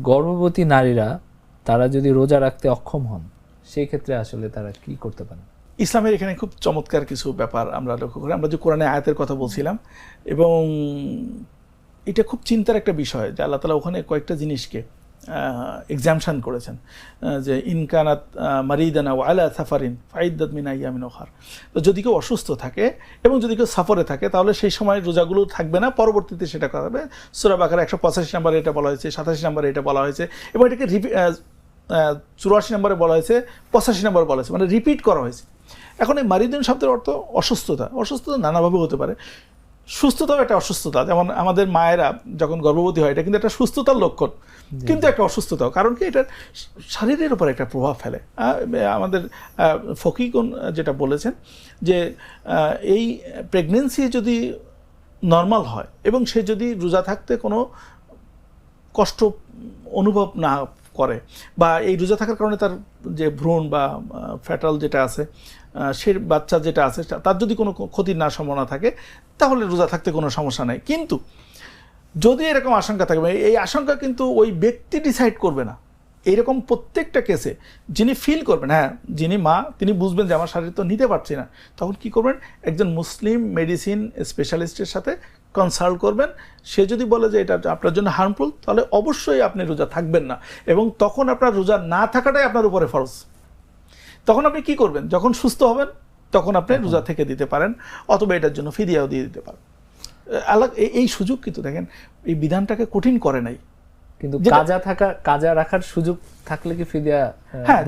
গর্ভবতী নারীরা তারা যদি রোজা রাখতে অক্ষম হন সেই ক্ষেত্রে আসলে তারা কি করতে পারেন? ইসলামের এখানে খুব চমৎকার কিছু ব্যাপার আমরা লক্ষ্য করি। আমরা যে কোরআনে আয়াতের কথা বলছিলাম, এবং এটা খুব চিন্তার একটা বিষয় যে আল্লাহ তাআলা ওখানে কয়েকটা জিনিসকে এক্সামশন করেছেন, যে ইনকানাত মারিদানা ওয়া আলা সাফারিন ফাইদ্দাত মিন আইয়ামিন উখার। তো যদি কেউ অসুস্থ থাকে এবং যদি কেউ সফরে থাকে তাহলে সেই সময় রোজাগুলো থাকবে না, পরবর্তীতে সেটা করা হবে। সূরা বাকারা 185 নম্বরে এটা বলা হয়েছে, 87 নম্বরে এটা বলা হয়েছে, এবং এটাকে 84 নম্বরে বলা হয়েছে, 85 নম্বরে বলা হয়েছে, মানে রিপিট করা হয়েছে। এখন এই মারিদিন শব্দের অর্থ অসুস্থতা। অসুস্থতা নানাভাবে হতে পারে। সুস্থতাও একটা অসুস্থতা, যেমন আমাদের মায়েরা যখন গর্ভবতী হয় এটা কিন্তু একটা সুস্থতার লক্ষণ, কিন্তু একটা অসুস্থতাও। কারণ কি, এটার শরীরের উপর একটা প্রভাব ফেলে। আমাদের ফকিগুন যেটা বলেছেন যে এই প্রেগনেন্সি যদি নর্মাল হয় এবং সে যদি রোজা থাকতে কোনো কষ্ট অনুভব না করে, বা এই রোজা থাকার কারণে তার যে ভ্রূণ বা ফ্যাটাল যেটা আছে, সে বাচ্চা যেটা আছে, তার যদি কোনো ক্ষতির না সম্ভাবনা থাকে তাহলে রোজা থাকতে কোনো সমস্যা নেই। কিন্তু যদি এরকম আশঙ্কা থাকে, এই আশঙ্কা কিন্তু ওই ব্যক্তি ডিসাইড করবে না। এইরকম প্রত্যেকটা কেসে যিনি ফিল করবেন, হ্যাঁ যিনি মা, তিনি বুঝবেন যে আমার শরীর তো নিতে পারছি না, তখন কি করবেন, একজন মুসলিম মেডিসিন স্পেশালিস্টের সাথে কনসাল্ট করবেন। সে যদি বলে যে এটা আপনার জন্য হার্মফুল, তাহলে অবশ্যই আপনি রোজা থাকবেন না, এবং তখন আপনার রোজা না থাকাটাই আপনার উপরে ফরজ। তখন আপনি কি করবেন, যখন সুস্থ হবেন তখন আপনি রোজা থেকে দিতে পারেন, অথবা এটার জন্য ফিদিয়াও দিয়ে দিতে পারেন। আল্লাহ এই সুযোগ কিন্তু দেখেন, এই বিধানটাকে কঠিন করে নাই। কিন্তু কাজা রাখার সুযোগ থাকলে কি ফিদিয়া? হ্যাঁ,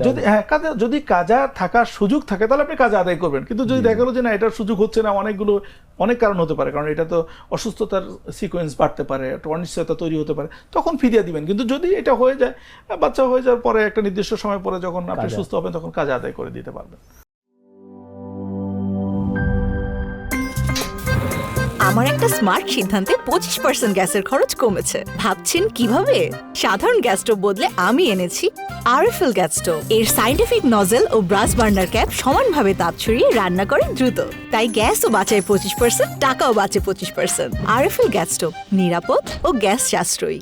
যদি কাজা থাকার সুযোগ থাকে তাহলে আপনি কাজা আদায় করবেন। কিন্তু যদি দেখা গেলো যে না, এটার সুযোগ হচ্ছে না, অনেক কারণ হতে পারে, কারণ এটা তো অসুস্থতার সিকোয়েন্স বাড়তে পারে, একটা অনিশ্চয়তা তৈরি হতে পারে, তখন ফিদিয়া দিবেন। কিন্তু যদি এটা হয়ে যায়, বাচ্চা হয়ে যাওয়ার পরে একটা নির্দিষ্ট সময় পরে যখন আপনি সুস্থ হবেন তখন কাজা আদায় করে দিতে পারবেন। আমার একটা স্মার্ট সিদ্ধান্তে 25% গ্যাসের খরচ কমেছে। ভাবছেন কিভাবে? সাধারণ গ্যাস স্টোভ বদলে আমি এনেছি আরএফএল গ্যাস স্টোভ। এর সাইন্টিফিক নজেল ও ব্রাস বার্নার ক্যাপ সমানভাবে তাপ ছড়িয়ে রান্না করে দ্রুত, তাই গ্যাসও বাঁচায় 25%, টাকাও বাঁচে 25%। আরএফএল গ্যাস স্টোভ, নিরাপদ ও গ্যাস সাশ্রয়ী।